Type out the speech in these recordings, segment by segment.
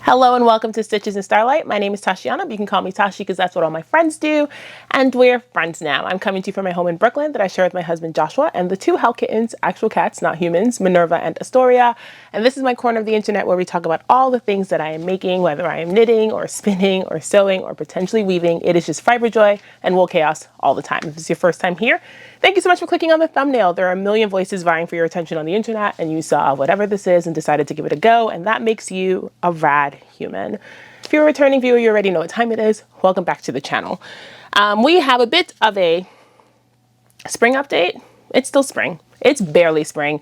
Hello and welcome to Stitches and Starlight. My name is Tashiana, but you can call me Tashi because that's what all my friends do. And we're friends now. I'm coming to you from my home in Brooklyn that I share with my husband Joshua and the two hell kittens, actual cats, not humans, Minerva and Astoria. And this is my corner of the internet where we talk about all the things that I am making, whether I am knitting or spinning or sewing or potentially weaving. It is just fiber joy and wool chaos all the time. If this is your first time here, thank you so much for clicking on the thumbnail. There are a million voices vying for your attention on the internet, and you saw whatever this is and decided to give it a go, and that makes you a rad human. If you're a returning viewer, you already know what time it is. Welcome back to the channel. We have a bit of a spring update. It's still spring. It's barely spring.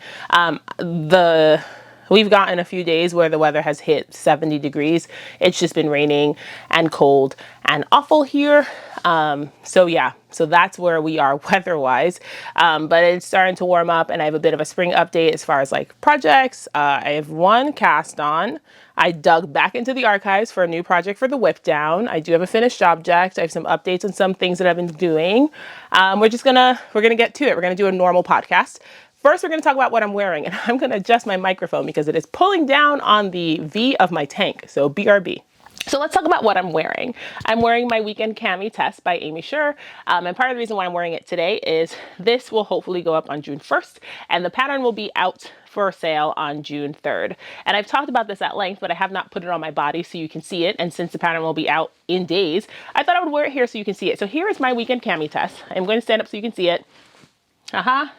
We've gotten a few days where the weather has hit 70 degrees. It's just been raining and cold and awful here. So that's where we are weather-wise. But it's starting to warm up and I have a bit of a spring update as far as like projects. I have one cast on. I dug back into the archives for a new project for the whip down. I do have a finished object. I have some updates on some things that I've been doing. We're gonna get to it. We're gonna do a normal podcast. First, we're going to talk about what I'm wearing, and I'm going to adjust my microphone because it is pulling down on the V of my tank, so BRB. So let's talk about what I'm wearing. I'm wearing my Weekend Cami Test by Amy Sher, and part of the reason why I'm wearing it today is this will hopefully go up on June 1st, and the pattern will be out for sale on June 3rd. And I've talked about this at length, but I have not put it on my body so you can see it, and since the pattern will be out in days, I thought I would wear it here so you can see it. So here is my Weekend Cami Test. I'm going to stand up so you can see it.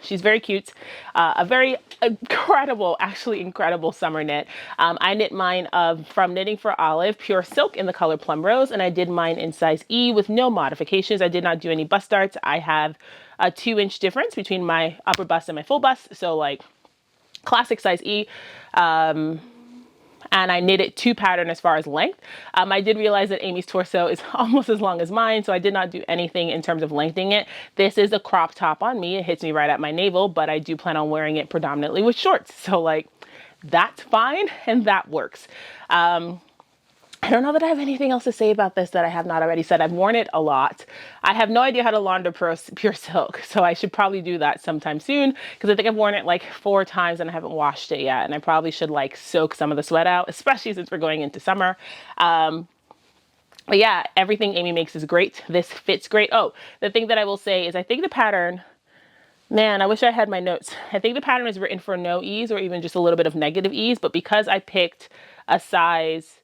She's very cute. A very incredible summer knit. I knit mine from Knitting for Olive, pure silk in the color Plum Rose, and I did mine in size E with no modifications. I did not do any bust darts. I have a 2-inch difference between my upper bust and my full bust, so like classic size E. And I knitted 2 pattern as far as length. I did realize that Amy's torso is almost as long as mine, so I did not do anything in terms of lengthening it. This is a crop top on me. It hits me right at my navel, but I do plan on wearing it predominantly with shorts. So like, that's fine and that works. I don't know that I have anything else to say about this that I have not already said. I've worn it a lot. I have no idea how to launder pure silk, so I should probably do that sometime soon because I think I've worn it like 4 times and I haven't washed it yet, and I probably should like soak some of the sweat out, especially since we're going into summer. But yeah, everything Amy makes is great. This fits great. Oh, the thing that I will say is I think the pattern, man, I wish I had my notes. I think the pattern is written for no ease or even just a little bit of negative ease, but because I picked a size,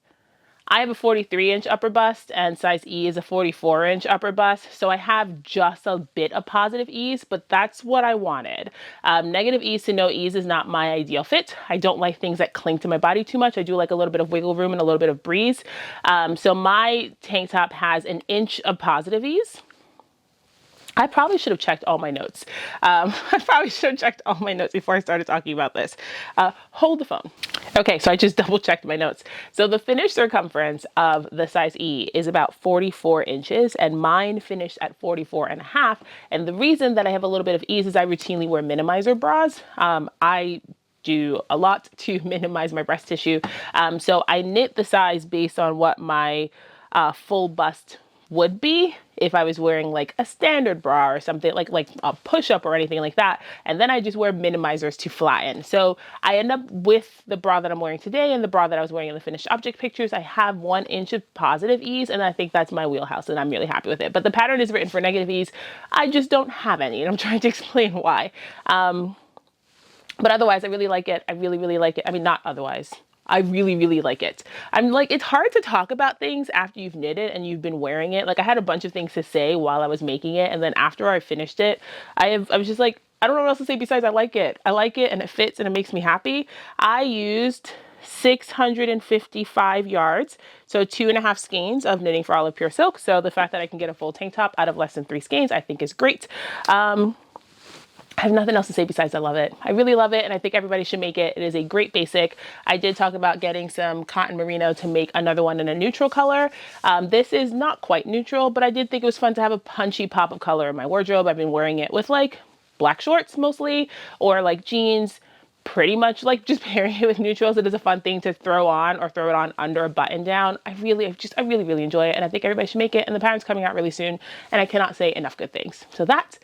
I have a 43-inch upper bust and size E is a 44-inch upper bust. So I have just a bit of positive ease, but that's what I wanted. Negative ease to no ease is not my ideal fit. I don't like things that cling to my body too much. I do like a little bit of wiggle room and a little bit of breeze. So my tank top has 1 inch of positive ease. I probably should have checked all my notes. Before I started talking about this. Hold the phone. Okay, so I just double checked my notes. So the finished circumference of the size E is about 44 inches and mine finished at 44.5. And the reason that I have a little bit of ease is I routinely wear minimizer bras. I do a lot to minimize my breast tissue. So I knit the size based on what my full bust would be if I was wearing like a standard bra or something like a push-up or anything like that. And then I just wear minimizers to flatten. So I end up with the bra that I'm wearing today and the bra that I was wearing in the finished object pictures. I have 1 inch of positive ease and I think that's my wheelhouse and I'm really happy with it. But the pattern is written for negative ease. I just don't have any and I'm trying to explain why. But otherwise I really like it. I really like it. I mean, not otherwise. I really like it. I'm like, it's hard to talk about things after you've knit it and you've been wearing it. Like I had a bunch of things to say while I was making it. And then after I finished it, I was just like, I don't know what else to say besides I like it. I like it and it fits and it makes me happy. I used 655 yards. So 2.5 skeins of Knitting for Olive pure silk. So the fact that I can get a full tank top out of less than 3 skeins, I think is great. I have nothing else to say besides I love it. I really love it and I think everybody should make it. It is a great basic. I did talk about getting some cotton merino to make another one in a neutral color. This is not quite neutral, but I did think it was fun to have a punchy pop of color in my wardrobe. I've been wearing it with like black shorts mostly or like jeans, pretty much like just pairing it with neutrals. It is a fun thing to throw on or throw it on under a button down. I really enjoy it and I think everybody should make it and the pattern's coming out really soon and I cannot say enough good things. So that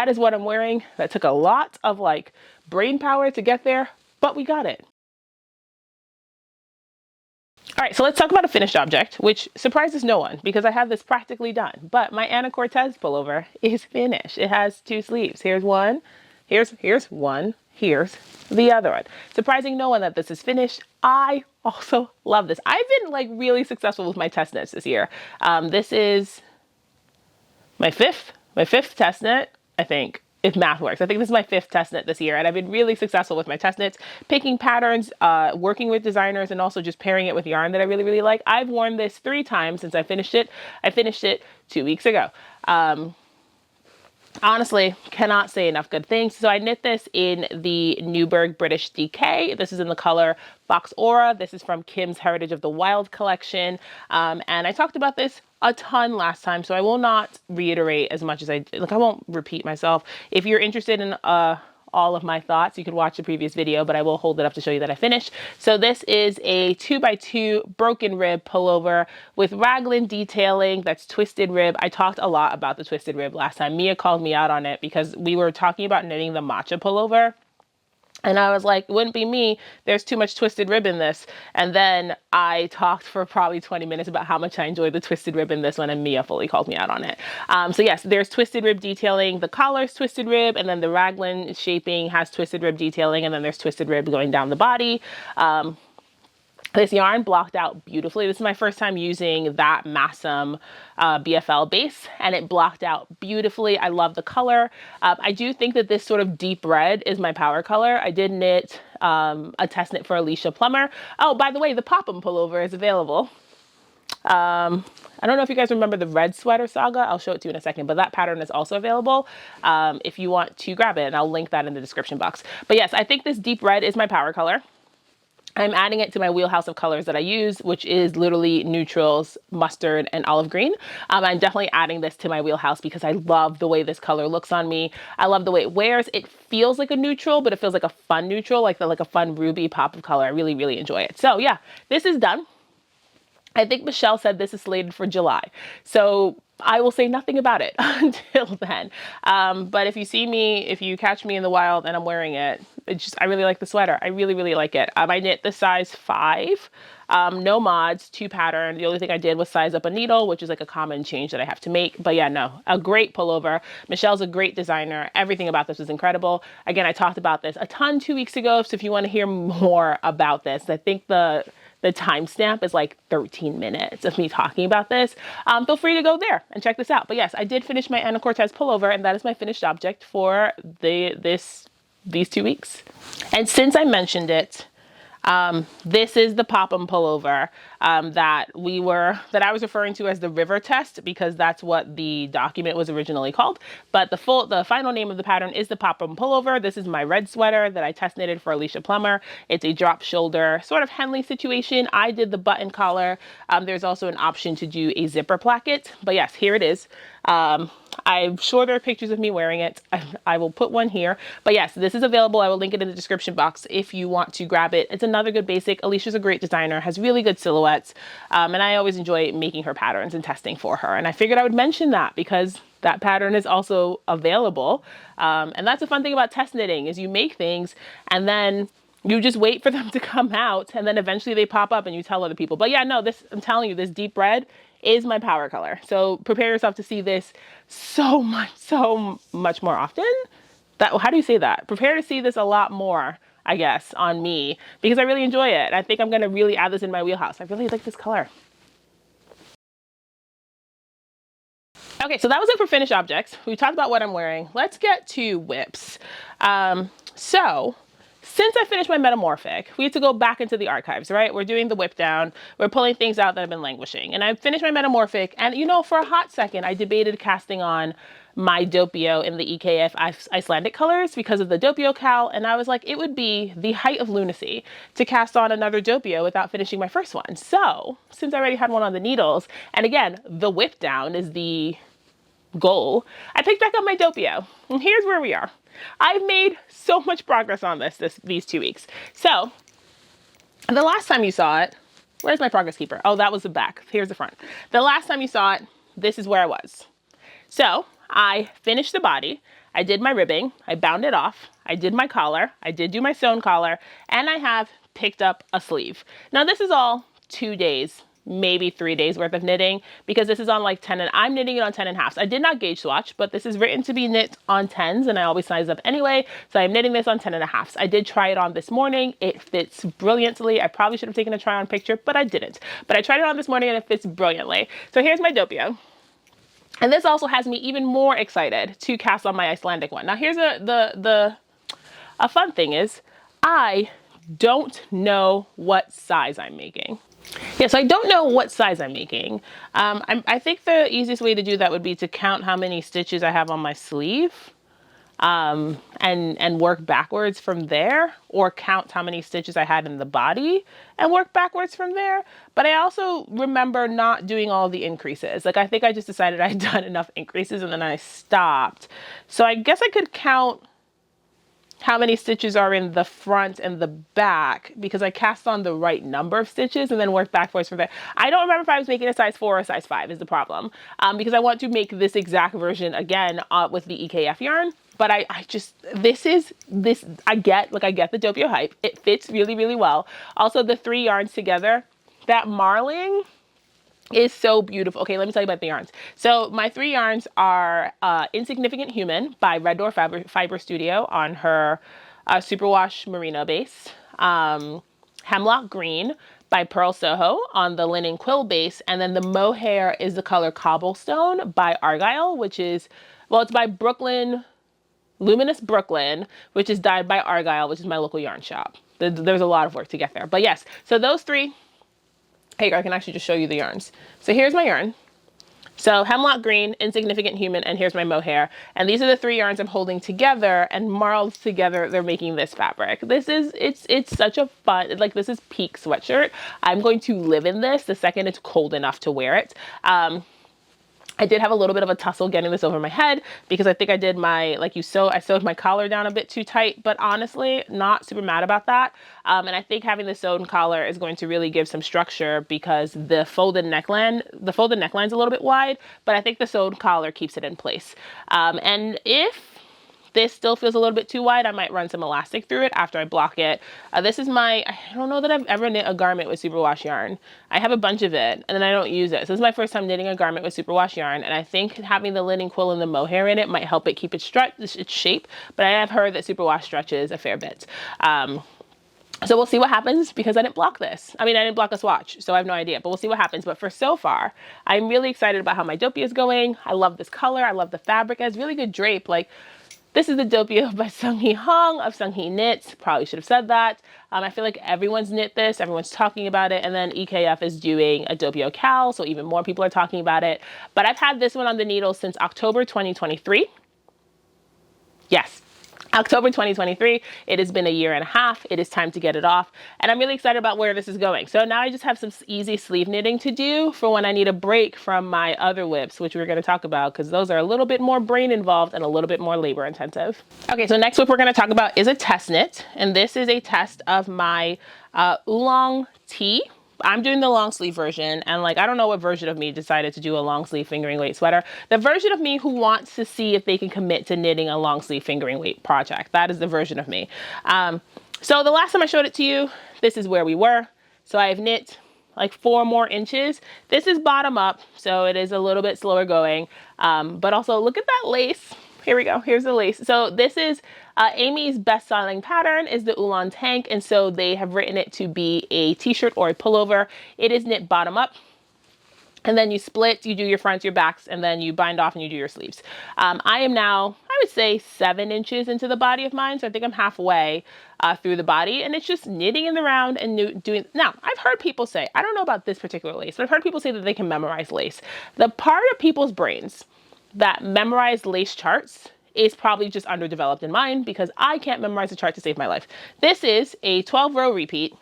is what I'm wearing. That took a lot of like brain power to get there, but we got it. All right, so let's talk about a finished object, which surprises no one because I have this practically done. But my Anacortes pullover is finished. It has 2 sleeves. Here's one, here's one, here's the other one. Surprising no one that this is finished. I also love this. I've been like really successful with my test knits this year. This is my fifth test knit, I think, if math works. I think this is my 5th test knit this year, and I've been really successful with my test knits, picking patterns, working with designers, and also just pairing it with yarn that I really, really like. I've worn this 3 times since I finished it. I finished it 2 weeks ago. Honestly, cannot say enough good things. So I knit this in the Newburgh British DK. This is in the color Fox Aura. This is from Kim's Heritage of the Wild collection. And I talked about this a ton last time, so I will not reiterate as much as I did. Like, I won't repeat myself. If you're interested in all of my thoughts, you can watch the previous video, but I will hold it up to show you that I finished. So this is a 2x2 broken rib pullover with raglan detailing. That's twisted rib. I talked a lot about the twisted rib last time. Mia called me out on it because we were talking about knitting the matcha pullover. And I was like, it wouldn't be me. There's too much twisted rib in this. And then I talked for probably 20 minutes about how much I enjoyed the twisted rib in this one, and Mia fully called me out on it. So yes, there's twisted rib detailing. The collar's twisted rib, and then the raglan shaping has twisted rib detailing, and then there's twisted rib going down the body. This yarn blocked out beautifully. This is my first time using that Massam BFL base, and it blocked out beautifully. I love the color. I do think that this sort of deep red is my power color. I did knit a test knit for Alicia Plummer. Oh, by the way, the Popham pullover is available. I don't know if you guys remember the red sweater saga. I'll show it to you in a second, but that pattern is also available if you want to grab it, and I'll link that in the description box. But yes, I think this deep red is my power color. I'm adding it to my wheelhouse of colors that I use, which is literally neutrals, mustard, and olive green. I'm definitely adding this to my wheelhouse because I love the way this color looks on me. I love the way it wears. It feels like a neutral, but it feels like a fun neutral, like a fun ruby pop of color. I really, really enjoy it. So yeah, this is done. I think Michelle said this is slated for July. So I will say nothing about it until then. But if you catch me in the wild and I'm wearing it, I really like the sweater. I really, really like it. I knit the size 5, no mods, 2 pattern. The only thing I did was size up a needle, which is like a common change that I have to make. But yeah, no, a great pullover. Michelle's a great designer. Everything about this is incredible. Again, I talked about this a ton 2 weeks ago. So if you want to hear more about this, I think the timestamp is like 13 minutes of me talking about this. Feel free to go there and check this out. But yes, I did finish my Anacortes pullover, and that is my finished object for these 2 weeks. And since I mentioned it, this is the Popham pullover that I was referring to as the river test because that's what the document was originally called. But the final name of the pattern is the Popham pullover. This is my red sweater that I test knitted for Alicia Plummer. It's a drop shoulder sort of Henley situation. I did the button collar. There's also an option to do a zipper placket. But yes, here it is. I'm sure there are pictures of me wearing it. I will put one here. But yes, this is available. I will link it in the description box if you want to grab it. It's another good basic. Alicia's a great designer, has really good silhouettes. And I always enjoy making her patterns and testing for her. And I figured I would mention that because that pattern is also available. And that's a fun thing about test knitting is you make things and then you just wait for them to come out and then eventually they pop up and you tell other people. But yeah, no, I'm telling you, this deep red is my power color. So prepare yourself to see this so much more often. How do you say that? Prepare to see this a lot more, I guess, on me because I really enjoy it. I think I'm going to really add this in my wheelhouse. I really like this color. Okay, so that was it for finished objects. We talked about what I'm wearing. Let's get to whips. Since I finished my metamorphic, we had to go back into the archives, right? We're doing the whip down. We're pulling things out that have been languishing. And I finished my metamorphic. And, you know, for a hot second, I debated casting on my Doppio in the EKF Icelandic colors because of the Doppio cowl. And I was like, it would be the height of lunacy to cast on another Doppio without finishing my first one. So since I already had one on the needles, and again, the whip down is the goal, I picked back up my Doppio. And here's where we are. I've made so much progress on these 2 weeks. So the last time you saw it, where's my progress keeper? Oh, that was the back. Here's the front. The last time you saw it, this is where I was. So I finished the body. I did my ribbing. I bound it off. I did my collar. I did do my sewn collar, and I have picked up a sleeve. Now this is all 2 days, maybe 3 days worth of knitting, because this is on like 10 and I'm knitting it on 10 and halves. I did not gauge swatch, but this is written to be knit on 10s and I always size up anyway. So I'm knitting this on 10 and a halves. I did try it on this morning. It fits brilliantly. I probably should have taken a try on picture, but I didn't. But I tried it on this morning and it fits brilliantly. So here's my Doppio. And this also has me even more excited to cast on my Icelandic one. Now here's a fun thing is I don't know what size I'm making. Yeah, so I don't know what size I'm making. I think the easiest way to do that would be to count how many stitches I have on my sleeve and work backwards from there, or count how many stitches I had in the body and work backwards from there. But I also remember not doing all the increases. Like I think I just decided I'd done enough increases and then I stopped. So I guess I could count how many stitches are in the front and the back because I cast on the right number of stitches and then work backwards from there. I don't remember if I was making a size 4 or a size 5 is the problem, because I want to make this exact version again with the EKF yarn. But I get the Doppio hype. It fits really, really well. Also the 3 yarns together, that marling is so beautiful. Okay, let me tell you about the yarns. So my 3 yarns are Insignificant Human by Red Door Fiber Studio on her Superwash Merino base. Hemlock Green by Pearl Soho on the Linen Quill base. And then the mohair is the color Cobblestone by Argyle, which is, well, it's by Luminous Brooklyn, which is dyed by Argyle, which is my local yarn shop. There's a lot of work to get there. But yes, so those 3. Hey, I can actually just show you the yarns. So here's my yarn. So Hemlock Green, Insignificant Human, and here's my mohair. And these are the 3 yarns I'm holding together and marled together. They're making this fabric. This is, it's such a fun, like this is peak sweatshirt. I'm going to live in this the second it's cold enough to wear it. I did have a little bit of a tussle getting this over my head because I think I did my, I sewed my collar down a bit too tight, but honestly, not super mad about that. And I think having the sewn collar is going to really give some structure because the folded neckline's a little bit wide, but I think the sewn collar keeps it in place. And if this still feels a little bit too wide, I might run some elastic through it after I block it. This is I don't know that I've ever knit a garment with superwash yarn. I have a bunch of it and then I don't use it. So this is my first time knitting a garment with superwash yarn. And I think having the linen quill and the mohair in it might help it keep its shape. But I have heard that superwash stretches a fair bit. So we'll see what happens because I didn't block this. I mean, I didn't block a swatch, so I have no idea, but we'll see what happens. But for so far, I'm really excited about how my Doppio is going. I love this color. I love the fabric. It has really good drape. This is the Doppio by Seung-hee Hong of Seung-hee Knits. Probably should have said that. I feel like everyone's knit this. Everyone's talking about it. And then EKF is doing a Doppio Cal, so even more people are talking about it. But I've had this one on the needle since October 2023. Yes. October 2023, it has been a year and a half. It is time to get it off. And I'm really excited about where this is going. So now I just have some easy sleeve knitting to do for when I need a break from my other whips, which we're going to talk about because those are a little bit more brain involved and a little bit more labor intensive. Okay, so next whip we're going to talk about is a test knit. And this is a test of my Oolong tee. I'm doing the long sleeve version, and I don't know what version of me decided to do a long sleeve fingering weight sweater. The version of me who wants to see if they can commit to knitting a long sleeve fingering weight project. That is the version of me. So the last time I showed it to you, this is where we were. So I've knit 4 more inches. This is bottom up, so it is a little bit slower going. But also look at that lace. Here we go. Here's the lace. So this is Amy's best-selling pattern is the Oolong Tank, and so they have written it to be a t-shirt or a pullover. It is knit bottom up, and then you split, you do your fronts, your backs, and then you bind off and you do your sleeves. I am now, I would say 7 inches into the body of mine, so I think I'm halfway through the body, and it's just knitting in the round and doing. Now, I've heard people say, I don't know about this particular lace, but I've heard people say that they can memorize lace. The part of people's brains that memorize lace charts is probably just underdeveloped in mine because I can't memorize a chart to save my life. This is a 12-row repeat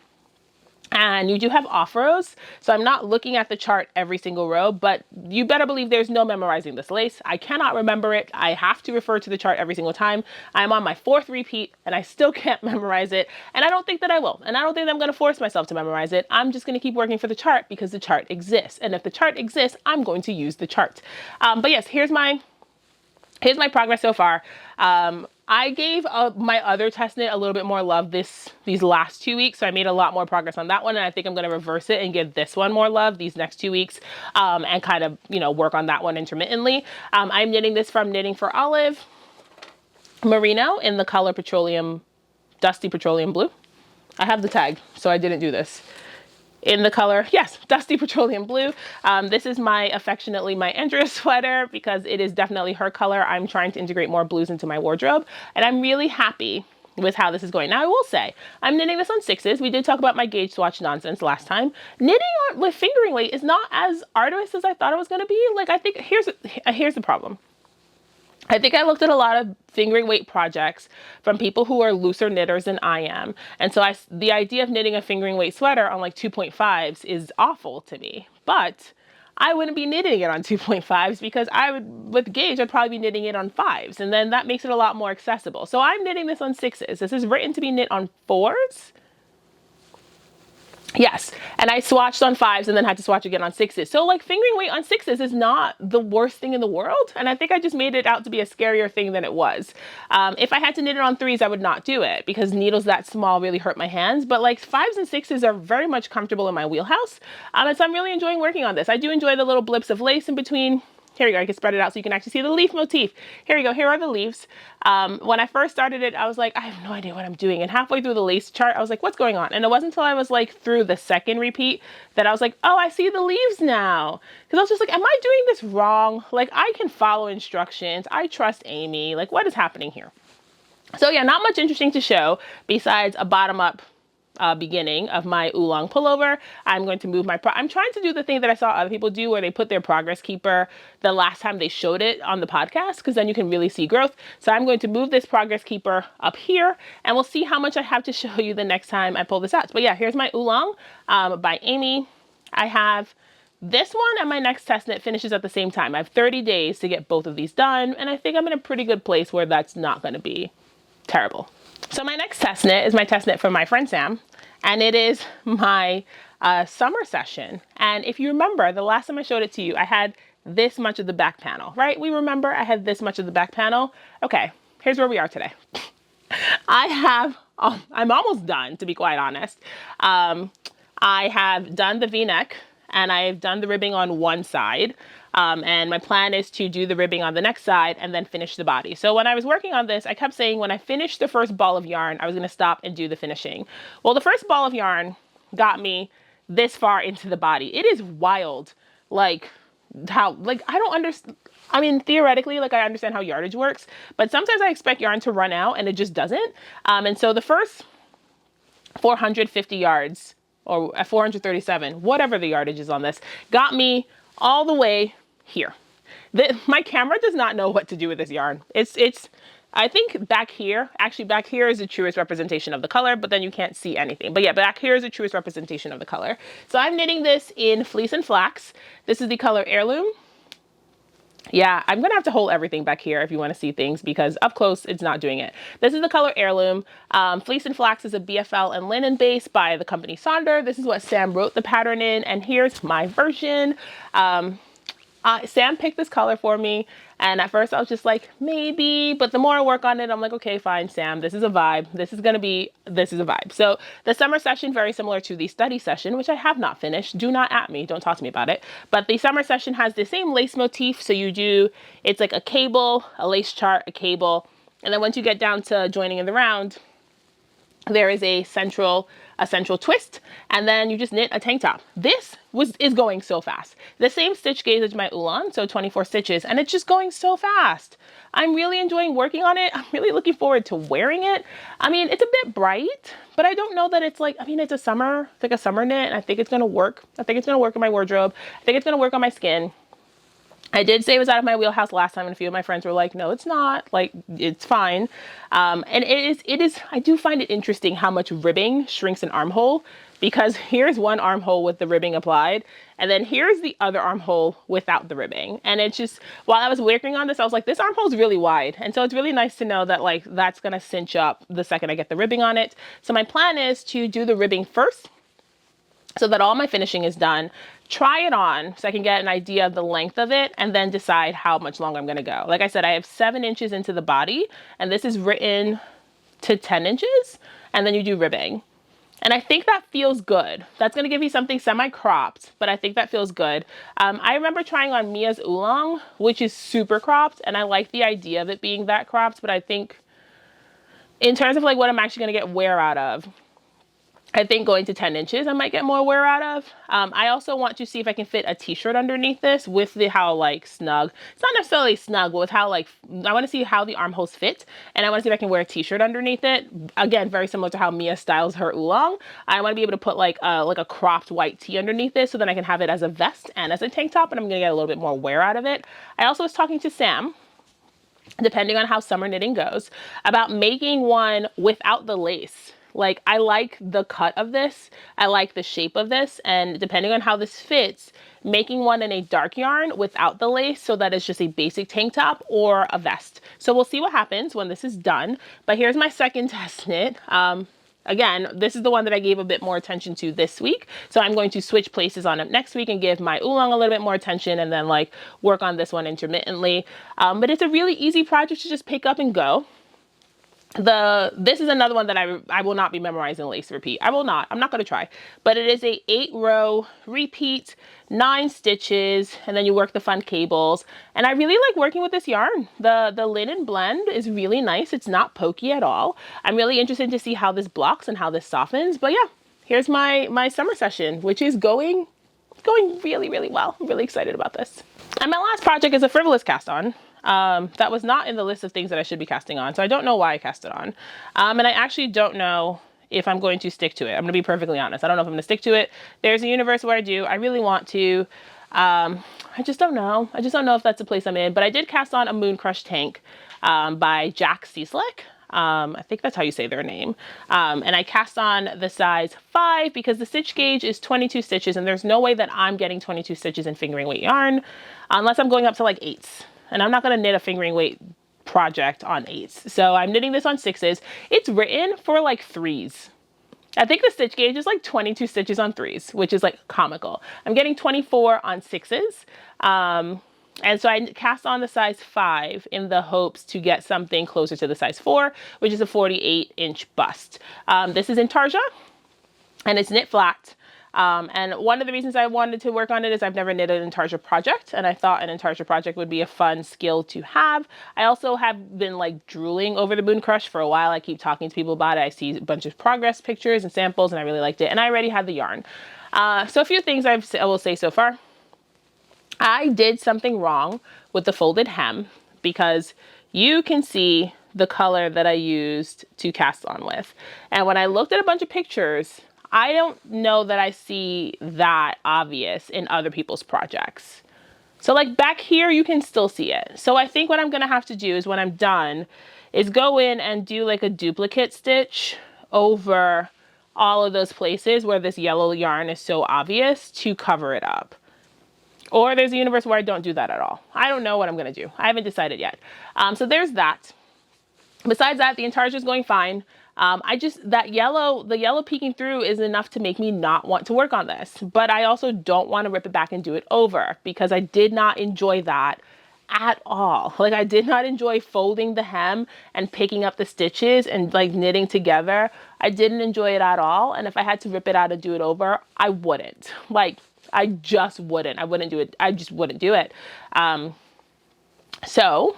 and you do have off rows. So I'm not looking at the chart every single row, but you better believe there's no memorizing this lace. I cannot remember it. I have to refer to the chart every single time. I'm on my 4th repeat and I still can't memorize it. And I don't think that I will. And I don't think that I'm going to force myself to memorize it. I'm just going to keep working for the chart because the chart exists. And if the chart exists, I'm going to use the chart. But yes, here's my progress so far. I gave my other test knit a little bit more love these last 2 weeks. So I made a lot more progress on that one. And I think I'm going to reverse it and give this one more love these next 2 weeks, and kind of, you know, work on that one intermittently. I'm knitting this from Knitting for Olive Merino in the color Dusty Petroleum Blue. I have the tag, so I didn't do this. In the color, yes, Dusty Petroleum Blue. This is affectionately my Andrea sweater because it is definitely her color. I'm trying to integrate more blues into my wardrobe, and I'm really happy with how this is going. Now, I will say, I'm knitting this on 6s. We did talk about my gauge swatch nonsense last time. Knitting with fingering weight is not as arduous as I thought it was going to be. Like, I think here's the problem. I think I looked at a lot of fingering weight projects from people who are looser knitters than I am. And so the idea of knitting a fingering weight sweater on like 2.5s is awful to me. But I wouldn't be knitting it on 2.5s because with gauge, I'd probably be knitting it on 5s. And then that makes it a lot more accessible. So I'm knitting this on 6s. This is written to be knit on 4s. Yes, and I swatched on 5s and then had to swatch again on 6s. So like fingering weight on 6s is not the worst thing in the world. And I think I just made it out to be a scarier thing than it was. If I had to knit it on 3s, I would not do it because needles that small really hurt my hands. But like 5s and 6s are very much comfortable in my wheelhouse. And so I'm really enjoying working on this. I do enjoy the little blips of lace in between. Here we go. I can spread it out so you can actually see the leaf motif. Here we go. Here are the leaves. When I first started it, I was like, I have no idea what I'm doing. And halfway through the lace chart, I was like, what's going on? And it wasn't until I was like through the second repeat that I was like, oh, I see the leaves now. Because I was just like, am I doing this wrong? Like, I can follow instructions. I trust Amy. Like, what is happening here? So yeah, not much interesting to show besides a bottom up beginning of my Oolong pullover. I'm going to move I'm trying to do the thing that I saw other people do where they put their progress keeper the last time they showed it on the podcast, because then you can really see growth. So I'm going to move this progress keeper up here and we'll see how much I have to show you the next time I pull this out. But yeah, here's my Oolong by Amy. I have this one and my next test knit finishes at the same time. I have 30 days to get both of these done. And I think I'm in a pretty good place where that's not going to be terrible. So my next test knit is my test knit from my friend Sam, and it is my summer session. And if you remember, the last time I showed it to you, I had this much of the back panel, right? We remember I had this much of the back panel. Okay, here's where we are today. I'm almost done, to be quite honest. I have done the V-neck and I've done the ribbing on one side. And my plan is to do the ribbing on the next side and then finish the body. So when I was working on this, I kept saying when I finished the first ball of yarn, I was going to stop and do the finishing. Well, the first ball of yarn got me this far into the body. It is wild. Like I don't understand. I mean, theoretically, like I understand how yardage works, but sometimes I expect yarn to run out and it just doesn't. And so the first 450 yards or 437, whatever the yardage is on this, got me all the way here. My camera does not know what to do with this yarn. I think back here is the truest representation of the color, but then you can't see anything. But yeah, back here is the truest representation of the color. So I'm knitting this in Fleece and Flax. This is the color Heirloom. Yeah, I'm gonna have to hold everything back here if you want to see things because up close it's not doing it. This is the color Heirloom. Fleece and Flax is a BFL and linen base by the company Sonder. This is what Sam wrote the pattern in, and here's my version. Sam picked this color for me, and at first I was just like, maybe, but the more I work on it, I'm like, okay, fine, Sam, this is a vibe. This is a vibe. So the summer session, very similar to the study session, which I have not finished. Do not at me, don't talk to me about it. But the summer session has the same lace motif. So it's like a cable, a lace chart, a cable. And then once you get down to joining in the round, there is a central twist, and then you just knit a tank top. This is going so fast. The same stitch gauge as my Oolong, so 24 stitches, and it's just going so fast. I'm really enjoying working on it. I'm really looking forward to wearing it. I mean, it's a bit bright, but I don't know that it's like, I mean, it's like a summer knit, and I think it's gonna work. I think it's gonna work in my wardrobe. I think it's gonna work on my skin. I did say it was out of my wheelhouse last time, and a few of my friends were like, no, it's not, like, it's fine. And it is, I do find it interesting how much ribbing shrinks an armhole, because here's one armhole with the ribbing applied, and then here's the other armhole without the ribbing. And it's just, while I was working on this, I was like, this armhole is really wide. And so it's really nice to know that like, that's gonna cinch up the second I get the ribbing on it. So my plan is to do the ribbing first, so that all my finishing is done, try it on so I can get an idea of the length of it and then decide how much longer I'm gonna go. Like I said, I have 7 inches into the body, and this is written to 10 inches, and then you do ribbing. And I think that feels good. That's gonna give you something semi-cropped, but I think that feels good. I remember trying on Mia's Oolong, which is super cropped, and I like the idea of it being that cropped, but I think in terms of like what I'm actually gonna get wear out of, I think going to 10 inches, I might get more wear out of. I also want to see if I can fit a t-shirt underneath this with the how like snug, it's not necessarily snug, but with how like, I want to see how the armholes fit. And I want to see if I can wear a t-shirt underneath it. Again, very similar to how Mia styles her Oolong. I want to be able to put like a cropped white tee underneath this so then I can have it as a vest and as a tank top, and I'm going to get a little bit more wear out of it. I also was talking to Sam, depending on how summer knitting goes, about making one without the lace. Like, I like the cut of this, I like the shape of this, and depending on how this fits, making one in a dark yarn without the lace so that it's just a basic tank top or a vest. So we'll see what happens when this is done. But here's my second test knit. Again, this is the one that I gave a bit more attention to this week. So I'm going to switch places on it next week and give my Oolong a little bit more attention and then like work on this one intermittently. But it's a really easy project to just pick up and go. This is another one that I will not be memorizing lace repeat. I'm not going to try, but it is a 8-row repeat, 9 stitches, and then you work the fun cables. And I really like working with this yarn. The linen blend is really nice. It's not pokey at all. I'm really interested to see how this blocks and how this softens. But yeah, here's my summer session, which is going really, really well. I'm really excited about this. And my last project is a frivolous cast on. That was not in the list of things that I should be casting on, so I don't know why I cast it on. And I actually don't know if I'm going to stick to it. I'm gonna be perfectly honest. I don't know if I'm gonna stick to it. There's a universe where I do. I really want to. I just don't know. I just don't know if that's the place I'm in, but I did cast on a Mooncrush Tank by Jack Cieslik. I think that's how you say their name. And I cast on the size 5 because the stitch gauge is 22 stitches, and there's no way that I'm getting 22 stitches in fingering weight yarn unless I'm going up to like 8s. And I'm not going to knit a fingering weight project on 8s. So I'm knitting this on 6s. It's written for like 3s. I think the stitch gauge is like 22 stitches on 3s, which is like comical. I'm getting 24 on 6s. And so I cast on the size 5 in the hopes to get something closer to the size 4, which is a 48-inch bust. This is in Tarja, and it's knit flat. And one of the reasons I wanted to work on it is I've never knitted an Intarsia project, and I thought an Intarsia project would be a fun skill to have. I also have been like drooling over the Mooncrush for a while. I keep talking to people about it. I see a bunch of progress pictures and samples, and I really liked it. And I already had the yarn. So a few things I will say so far. I did something wrong with the folded hem because you can see the color that I used to cast on with. And when I looked at a bunch of pictures, I don't know that I see that obvious in other people's projects. So like back here, you can still see it. So I think what I'm gonna have to do is when I'm done is go in and do like a duplicate stitch over all of those places where this yellow yarn is so obvious to cover it up. Or there's a universe where I don't do that at all. I don't know what I'm gonna do. I haven't decided yet. So there's that. Besides that, the Intarsia is going fine. The yellow peeking through is enough to make me not want to work on this, but I also don't want to rip it back and do it over because I did not enjoy that at all. Like I did not enjoy folding the hem and picking up the stitches and like knitting together. I didn't enjoy it at all. And if I had to rip it out and do it over, I wouldn't. Like I just wouldn't. I wouldn't do it. I just wouldn't do it. So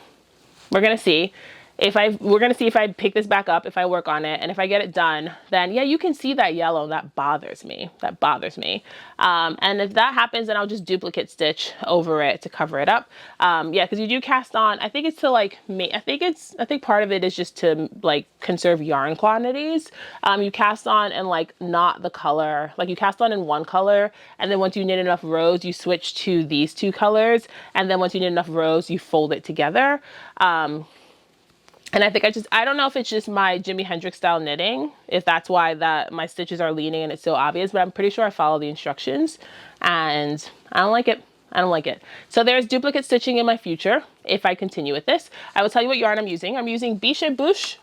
we're going to see. We're gonna see if I pick this back up, if I work on it, and if I get it done, then yeah, you can see that yellow. That bothers me. That bothers me. And if that happens, then I'll just duplicate stitch over it to cover it up. Yeah, because you do cast on. I think it's to like I think part of it is just to like conserve yarn quantities. You cast on and like not the color. Like you cast on in one color, and then once you knit enough rows, you switch to these 2 colors, and then once you knit enough rows, you fold it together. And I think I don't know if it's just my Jimi Hendrix style knitting, if that's why my stitches are leaning and it's so obvious, but I'm pretty sure I follow the instructions and I don't like it. I don't like it. So there's duplicate stitching in my future if I continue with this. I will tell you what yarn I'm using. I'm using Biche Bouche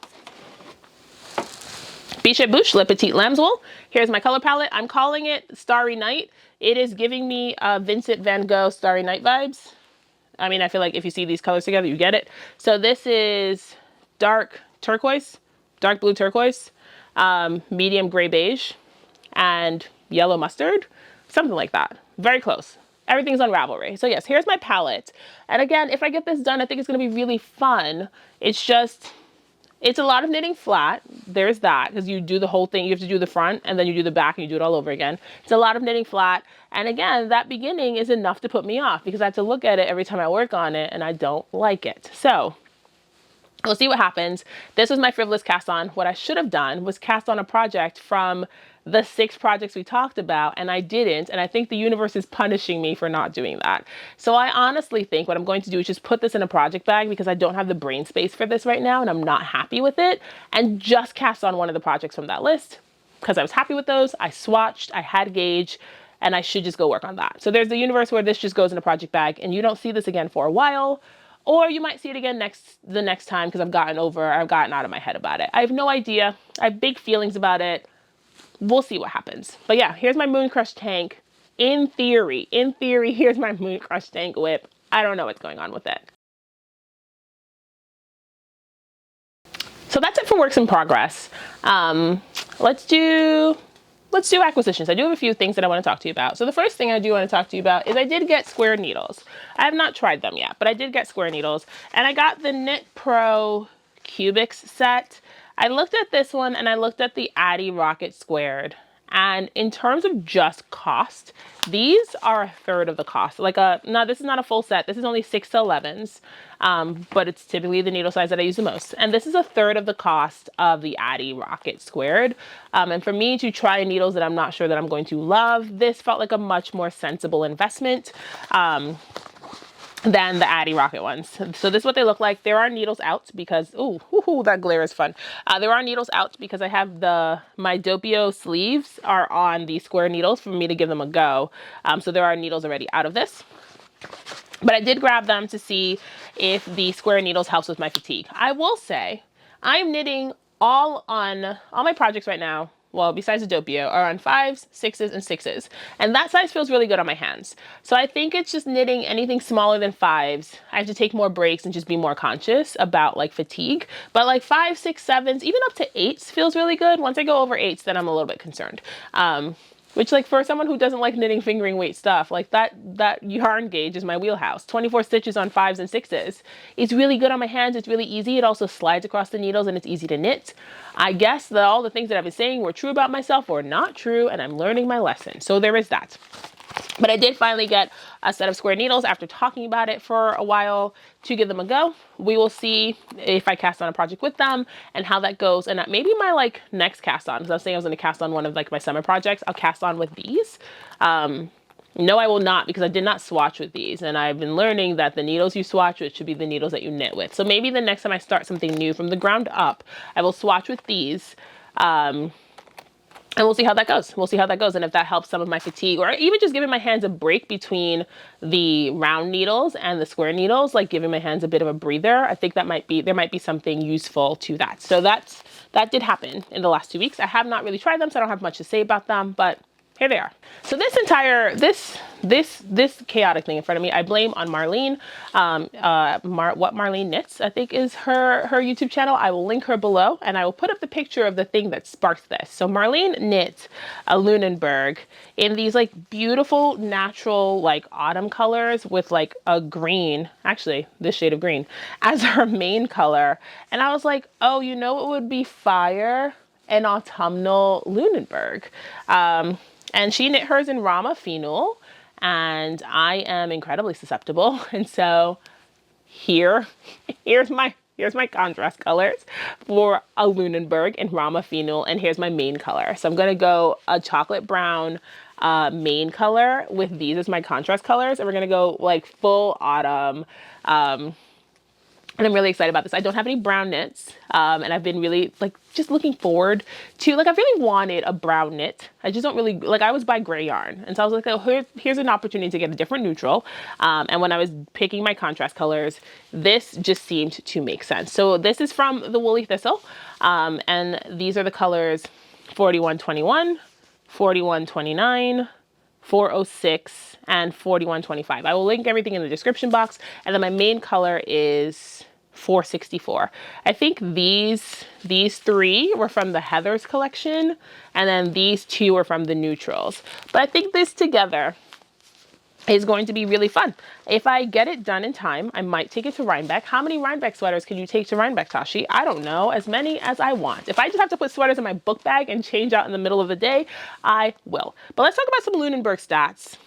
Biche Bouche Le Petit Lambswool. Here's my color palette. I'm calling it Starry Night. It is giving me Vincent van Gogh Starry Night vibes. I mean, I feel like if you see these colors together, you get it. So this is dark turquoise, dark blue turquoise, medium gray beige, and yellow mustard, something like that. Very close. Everything's on Ravelry. So yes, here's my palette. And again, if I get this done, I think it's gonna be really fun. It's just, it's a lot of knitting flat. There's that, because you do the whole thing. You have to do the front and then you do the back and you do it all over again. It's a lot of knitting flat. And again, that beginning is enough to put me off because I have to look at it every time I work on it and I don't like it. So we'll see what happens. This was my frivolous cast on. What I should have done was cast on a project from the 6 projects we talked about, and I didn't, and I think the universe is punishing me for not doing that. So I honestly think what I'm going to do is just put this in a project bag because I don't have the brain space for this right now and I'm not happy with it, and just cast on one of the projects from that list because I was happy with those. I swatched, I had gauge, and I should just go work on that. So there's the universe where this just goes in a project bag and you don't see this again for a while, or you might see it again the next time because I've gotten out of my head about it. I have no idea. I have big feelings about it. We'll see what happens. But yeah, here's my Mooncrush Tank. In theory, here's my Mooncrush Tank whip. I don't know what's going on with it. So that's it for works in progress. Let's do acquisitions. I do have a few things that I want to talk to you about. So the first thing I do want to talk to you about is I did get square needles. I have not tried them yet, but I did get square needles. And I got the Knit Pro Cubics set. I looked at this one and I looked at the Addy Rocket Squared. And in terms of just cost, these are a third of the cost. No, this is not a full set. This is only 6 to 11s, but it's typically the needle size that I use the most. And this is a third of the cost of the Addy Rocket Squared. And for me to try needles that I'm not sure that I'm going to love, this felt like a much more sensible investment. Than the Addy Rocket ones. So this is what they look like. There are needles out because, ooh, that glare is fun. There are needles out because I have my Doppio sleeves are on the square needles for me to give them a go. So there are needles already out of this. But I did grab them to see if the square needles helps with my fatigue. I will say I'm knitting all my projects right now, well, besides the Doppio, are on 5s, 6s, and 6s. And that size feels really good on my hands. So I think it's just knitting anything smaller than 5s. I have to take more breaks and just be more conscious about like fatigue. But like 5, 6, 7s, even up to 8s feels really good. Once I go over 8s, then I'm a little bit concerned. Which, like, for someone who doesn't like knitting fingering weight stuff, like that yarn gauge is my wheelhouse. 24 stitches on 5s and 6s. It's really good on my hands. It's really easy. It also slides across the needles and it's easy to knit. I guess that all the things that I've been saying were true about myself or not true, and I'm learning my lesson. So there is that. But I did finally get a set of square needles after talking about it for a while to give them a go. We will see if I cast on a project with them and how that goes. And maybe my like next cast on, because I was saying I was going to cast on one of like my summer projects, I'll cast on with these. No, I will not, because I did not swatch with these. And I've been learning that the needles you swatch with should be the needles that you knit with. So maybe the next time I start something new from the ground up, I will swatch with these. And we'll see how that goes. We'll see how that goes. And if that helps some of my fatigue, or even just giving my hands a break between the round needles and the square needles, like giving my hands a bit of a breather, I think there might be something useful to that. So that did happen in the last 2 weeks. I have not really tried them, so I don't have much to say about them, but here they are. So this chaotic thing in front of me, I blame on Marlene. What Marlene Knits, I think is her YouTube channel. I will link her below, and I will put up the picture of the thing that sparked this. So Marlene knit a Lunenburg in these like beautiful natural like autumn colors with like a green, actually this shade of green, as her main color. And I was like, oh, you know what would be fire? An autumnal Lunenburg. And she knit hers in Rama Phenol, and I am incredibly susceptible. And so here's my contrast colors for a Lunenburg in Rama Phenol, and here's my main color. So I'm gonna go a chocolate brown main color with these as my contrast colors, and we're gonna go like full autumn And I'm really excited about this. I don't have any brown knits, and I've been really like just looking forward to, like, I've really wanted a brown knit. I just don't really, like, I always buy gray yarn. And so I was like, oh, here's an opportunity to get a different neutral. And when I was picking my contrast colors, this just seemed to make sense. So this is from the Woolly Thistle. And these are the colors 4121, 4129, 406, and 4125. I will link everything in the description box. And then my main color is 464. I think these three were from the Heather's collection, and then these two were from the neutrals. But I think this together is going to be really fun. If I get it done in time, I might take it to Rhinebeck. How many Rhinebeck sweaters can you take to Rhinebeck, Tazhi? I don't know, as many as I want. If I just have to put sweaters in my book bag and change out in the middle of the day, I will. But let's talk about some Lunenburg stats.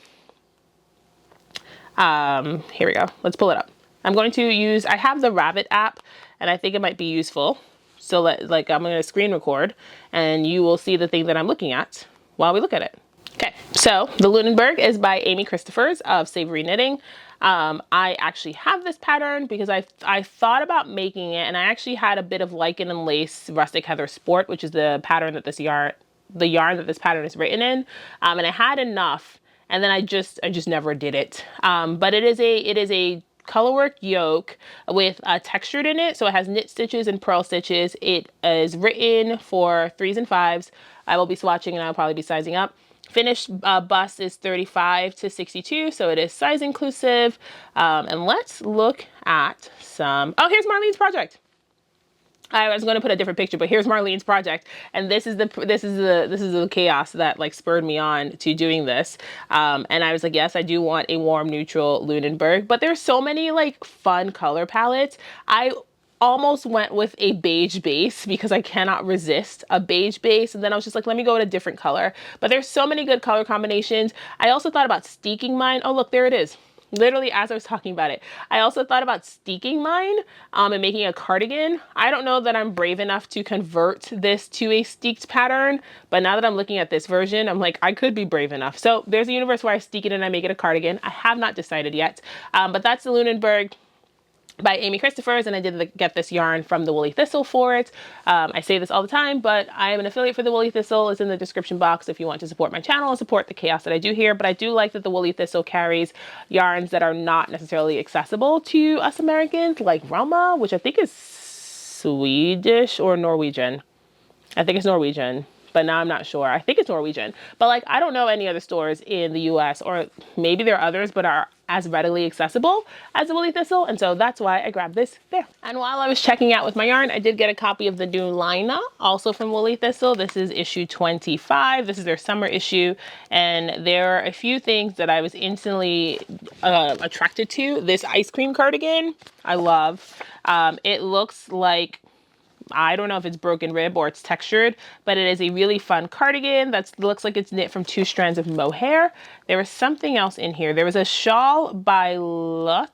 Here we go. Let's pull it up. I'm going to use, I have the Rabbit app, and I think it might be useful. So I'm going to screen record, and you will see the thing that I'm looking at while we look at it. Okay, so the Lunenburg is by Amy Christophers of Savory Knitting. I actually have this pattern because I thought about making it, and I actually had a bit of Lichen and Lace Rustic Heather Sport, which is the pattern that the yarn that this pattern is written in, and I had enough, and then I just never did it. But it is a colorwork yoke with textured in it, so it has knit stitches and purl stitches. It is written for 3s and 5s. I will be swatching, and I'll probably be sizing up. Finished bust is 35 to 62, so it is size inclusive. And let's look at some. Oh, here's Marlene's project. I was going to put a different picture, but here's Marlene's project, and this is the chaos that like spurred me on to doing this. And I was like, yes, I do want a warm neutral Lunenburg, but there's so many like fun color palettes. I almost went with a beige base because I cannot resist a beige base, and then I was just like, let me go with a different color. But there's so many good color combinations. I also thought about steeking mine. Oh, look, there it is. Literally as I was talking about it. I also thought about steeking mine and making a cardigan. I don't know that I'm brave enough to convert this to a steeked pattern, but now that I'm looking at this version, I'm like, I could be brave enough. So there's a universe where I steek it and I make it a cardigan. I have not decided yet, but that's the Lunenburg by Amy Christophers, and I did get this yarn from the Woolly Thistle for it. I say this all the time, but I am an affiliate for the Woolly Thistle. It's in the description box if you want to support my channel and support the chaos that I do here. But I do like that the Woolly Thistle carries yarns that are not necessarily accessible to us Americans, like Roma, which I think is Swedish or Norwegian. I think it's Norwegian, but now I'm not sure. I think it's Norwegian, but like, I don't know any other stores in the US, or maybe there are others, but are as readily accessible as the Woolly Thistle. And so that's why I grabbed this there. And while I was checking out with my yarn, I did get a copy of the new Lina, also from Woolly Thistle. This is issue 25. This is their summer issue. And there are a few things that I was instantly attracted to. This ice cream cardigan, I love. It looks like, I don't know if it's broken rib or it's textured, but it is a really fun cardigan that looks like it's knit from 2 strands of mohair. There was something else in here. There was a shawl by Lotta.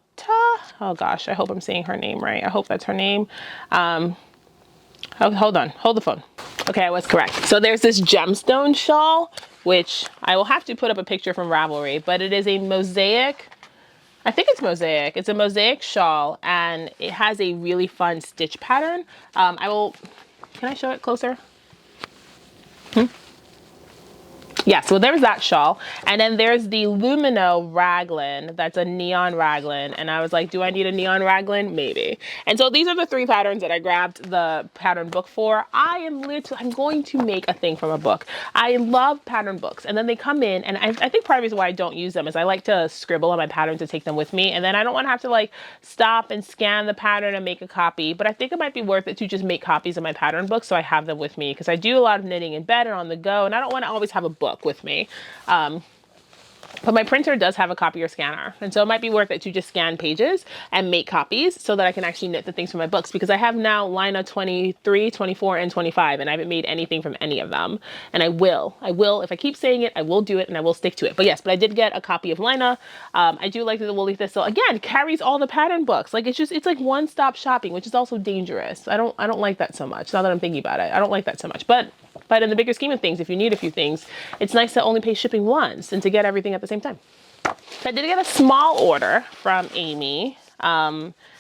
Oh gosh, I hope I'm saying her name right. I hope that's her name. Hold on, hold the phone. Okay, I was correct. So there's this gemstone shawl, which I will have to put up a picture from Ravelry, but it is a mosaic. I think it's mosaic. It's a mosaic shawl, and it has a really fun stitch pattern. Can I show it closer? Yeah, so there's that shawl. And then there's the Lumino raglan. That's a neon raglan. And I was like, do I need a neon raglan? Maybe. And so these are the 3 patterns that I grabbed the pattern book for. I'm going to make a thing from a book. I love pattern books. And then they come in, and I think part of the reason why I don't use them is I like to scribble on my patterns to take them with me. And then I don't want to have to like stop and scan the pattern and make a copy. But I think it might be worth it to just make copies of my pattern books so I have them with me, because I do a lot of knitting in bed and on the go, and I don't want to always have a book with me. But my printer does have a copier scanner, and so it might be worth it to just scan pages and make copies so that I can actually knit the things from my books, because I have now Lina 23, 24, and 25, and I haven't made anything from any of them. And I will, if I keep saying it, I will do it, and I will stick to it. But yes, but I did get a copy of Lina. I do like that the Woolly Thistle, again, carries all the pattern books. Like, it's like one-stop shopping, which is also dangerous. I don't like that so much. Now that I'm thinking about it, I don't like that so much. But in the bigger scheme of things, if you need a few things, it's nice to only pay shipping once and to get everything at the same time. So I did get a small order from Amy.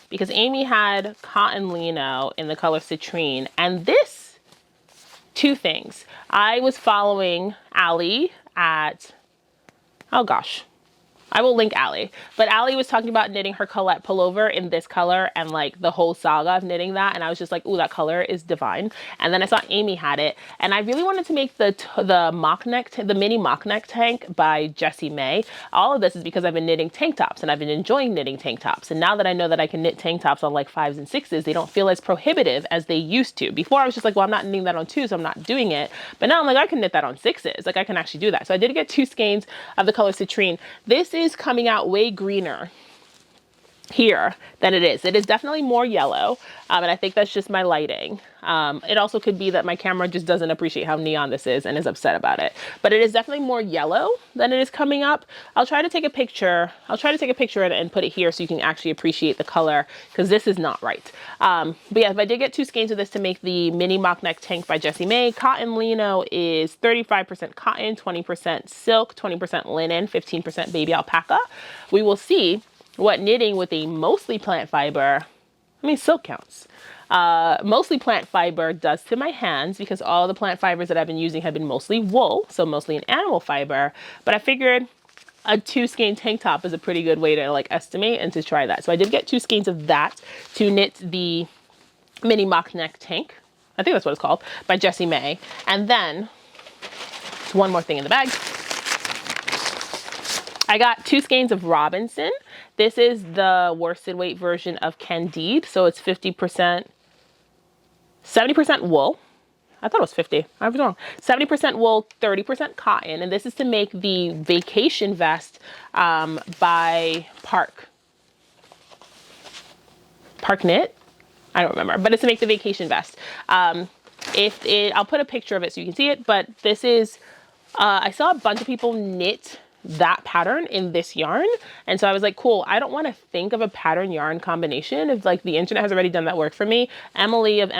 because Amy had cotton lino in the color citrine, and this, two things. I was following Allie at, oh gosh, I will link Allie, but Allie was talking about knitting her Colette pullover in this color and like the whole saga of knitting that. And I was just like, ooh, that color is divine. And then I saw Amy had it, and I really wanted to make the mock neck, the mini mock neck tank by Jessie May. All of this is because I've been knitting tank tops and I've been enjoying knitting tank tops. And now that I know that I can knit tank tops on like 5s and 6s, they don't feel as prohibitive as they used to. Before I was just like, well, I'm not knitting that on 2s, so I'm not doing it. But now I'm like, I can knit that on 6s. Like I can actually do that. So I did get 2 skeins of the color citrine. This is coming out way greener here than it is. It is definitely more yellow, and I think that's just my lighting. It also could be that my camera just doesn't appreciate how neon this is and is upset about it. But it is definitely more yellow than it is coming up. I'll try to take a picture. I'll try to take a picture and put it here so you can actually appreciate the color, because this is not right. But yeah, I did get 2 skeins of this to make the mini mock neck tank by Jessie May. Cotton lino is 35% cotton, 20% silk, 20% linen, 15% baby alpaca. We will see what knitting with a mostly plant fiber, I mean silk counts, mostly plant fiber does to my hands, because all the plant fibers that I've been using have been mostly wool, so mostly an animal fiber. But I figured a 2 skein tank top is a pretty good way to like estimate and to try that. So I did get 2 skeins of that to knit the mini mock neck tank, I think that's what it's called, by Jessie May. And then one more thing in the bag. I got 2 skeins of Robinson. This is the worsted weight version of Candide. So it's 50%, 70% wool. I thought it was 50. I was wrong. 70% wool, 30% cotton. And this is to make the vacation vest by Park Knit? I don't remember, but it's to make the vacation vest. I'll put a picture of it so you can see it, but this is, I saw a bunch of people knit that pattern in this yarn, and so I was like, cool, I don't want to think of a pattern yarn combination if like the internet has already done that work for me. Emily of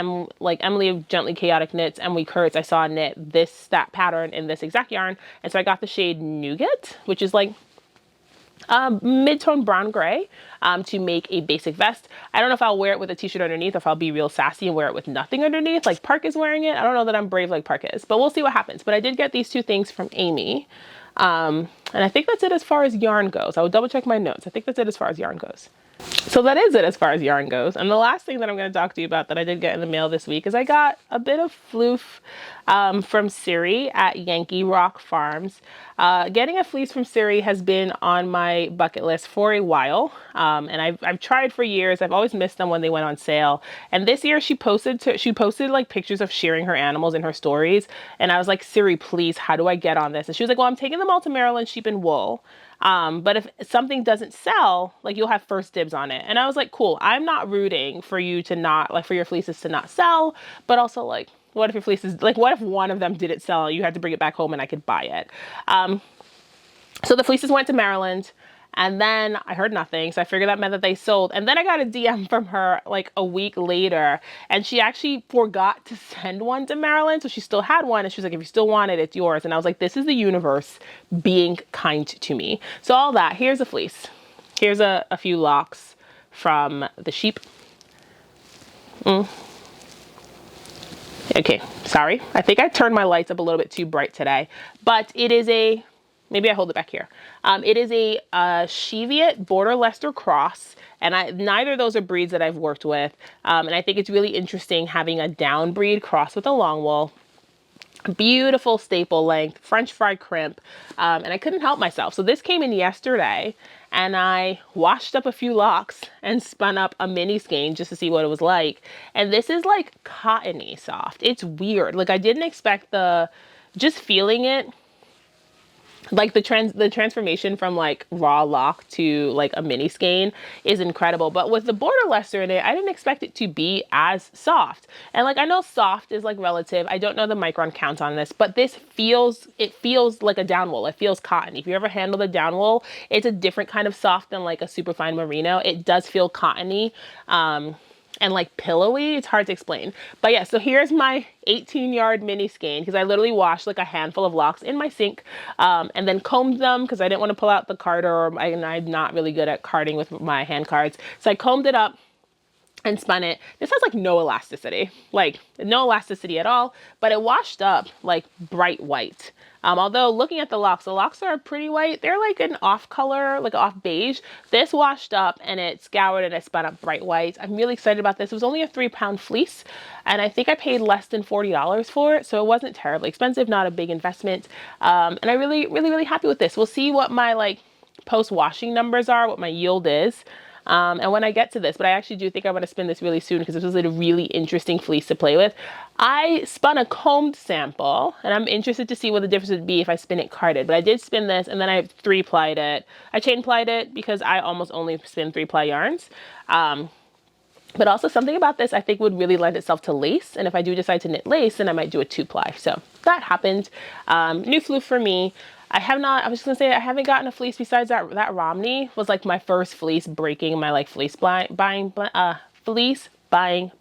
Gently Chaotic Knits, Emily Kurtz, I saw knit that pattern in this exact yarn, and so I got the shade Nougat, which is like mid-tone brown gray, to make a basic vest. I don't know if I'll wear it with a t-shirt underneath or if I'll be real sassy and wear it with nothing underneath like Park is wearing it. I don't know that I'm brave like Park is, but we'll see what happens. But I did get these 2 things from Amy. And I think that's it as far as yarn goes. I will double check my notes. I think that's it as far as yarn goes. So that is it as far as yarn goes. And the last thing that I'm going to talk to you about that I did get in the mail this week is I got a bit of floof from Siri at Yankee Rock Farms. Getting a fleece from Siri has been on my bucket list for a while. And I've tried for years. I've always missed them when they went on sale. And this year she posted like pictures of shearing her animals in her stories. And I was like, Siri, please, how do I get on this? And she was like, well, I'm taking them all to Maryland Sheep and Wool. But if something doesn't sell, like you'll have first dibs on it. And I was like, cool, I'm not rooting for you to not, like for your fleeces to not sell, but also like, what if your fleeces, like what if one of them didn't sell, you had to bring it back home and I could buy it? So the fleeces went to Maryland, and then I heard nothing. So I figured that meant that they sold. And then I got a DM from her like a week later, and she actually forgot to send one to Maryland. So she still had one. And she was like, if you still want it, it's yours. And I was like, this is the universe being kind to me. So all that, here's a fleece. Here's a few locks from the sheep. Okay, sorry. I think I turned my lights up a little bit too bright today, but it is a, maybe I hold it back here. It is a Cheviot Border Leicester cross, and neither of those are breeds that I've worked with. And I think it's really interesting having a down breed cross with a long wool. Beautiful staple length, French fry crimp, and I couldn't help myself. So this came in yesterday, and I washed up a few locks and spun up a mini skein just to see what it was like. And this is like cottony soft. It's weird. Like I didn't expect just feeling it. Like the transformation from like raw lock to like a mini skein is incredible. But with the Border Leicester in it, I didn't expect it to be as soft. And like, I know soft is like relative. I don't know the micron count on this, but it feels like a down wool. It feels cotton. If you ever handle the down wool, it's a different kind of soft than like a super fine merino. It does feel cottony. And like pillowy, it's hard to explain. But yeah, so here's my 18-yard mini skein, because I literally washed like a handful of locks in my sink, and then combed them because I didn't want to pull out the carder, and I'm not really good at carding with my hand cards. So I combed it up, and spun it. This has like no elasticity, like no elasticity at all, but it washed up like bright white. Although looking at the locks are pretty white. They're like an off color, like off beige. This washed up and it scoured and it spun up bright white. I'm really excited about this. It was only a 3-pound fleece, and I think I paid less than $40 for it. So it wasn't terribly expensive, not a big investment. And I'm really happy with this. We'll see what my like post-washing numbers are, what my yield is. And when I get to this, but I actually do think I want to spin this really soon because this was a really interesting fleece to play with. I spun a combed sample, and I'm interested to see what the difference would be if I spin it carded. But I did spin this, and then I 3-plied it. I chain plied it because I almost only spin 3-ply yarns. But also something about this I think would really lend itself to lace. And if I do decide to knit lace, then I might do a 2-ply. So that happened. New floof for me. I was just gonna say, I haven't gotten a fleece besides that Romney was like my first fleece breaking my like fleece buying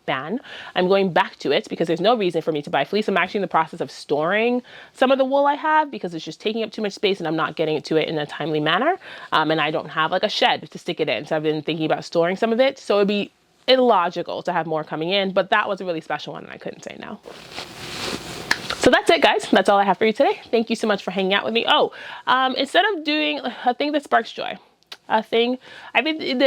ban. I'm going back to it because there's no reason for me to buy fleece. I'm actually in the process of storing some of the wool I have because it's just taking up too much space and I'm not getting to it in a timely manner. And I don't have like a shed to stick it in. So I've been thinking about storing some of it. So it'd be illogical to have more coming in, but that was a really special one and I couldn't say no. So that's it, guys. That's all I have for you today. Thank you so much for hanging out with me. Oh, instead of doing a thing that sparks joy, I've been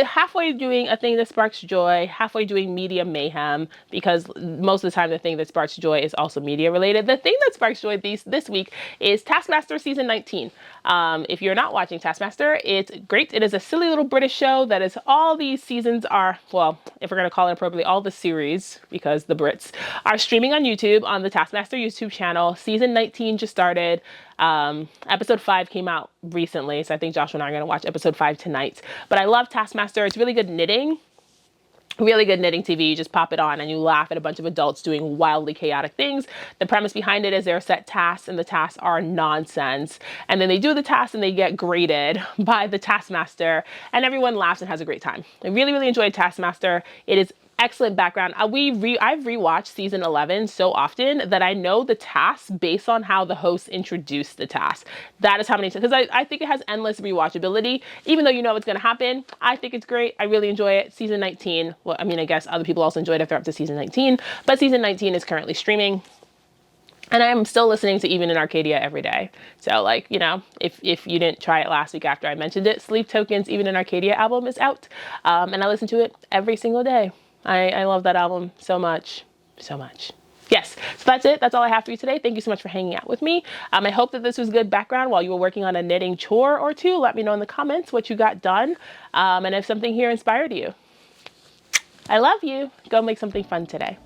halfway doing a thing that sparks joy, halfway doing media mayhem, because most of the time the thing that sparks joy is also media related. The thing that sparks joy this week is Taskmaster season 19. If you're not watching Taskmaster, it's great. It is a silly little British show that is all these seasons are, well, if we're going to call it appropriately, all the series, because the Brits are streaming on YouTube on the Taskmaster YouTube channel. Season 19 just started. Episode 5 came out recently, so I think Joshua and I are going to watch episode 5 tonight. But I love Taskmaster. It's really good knitting. Really good knitting TV. You just pop it on and you laugh at a bunch of adults doing wildly chaotic things. The premise behind it is there are set tasks and the tasks are nonsense. And then they do the tasks and they get graded by the Taskmaster and everyone laughs and has a great time. I really enjoyed Taskmaster. It is excellent background. I've rewatched season 11 so often that I know the tasks based on how the hosts introduce the task. That is how many, because I think it has endless rewatchability. Even though you know what's going to happen, I think it's great. I really enjoy it. Season 19, well, I mean, I guess other people also enjoyed it if they're up to season 19, but season 19 is currently streaming. And I'm still listening to Even in Arcadia every day. So like, you know, if you didn't try it last week after I mentioned it, Sleep Token's Even in Arcadia album is out. And I listen to it every single day. I love that album so much. Yes, so that's it. That's all I have for you today. Thank you so much for hanging out with me. I hope that this was good background while you were working on a knitting chore or two. Let me know in the comments what you got done and if something here inspired you. I love you. Go make something fun today.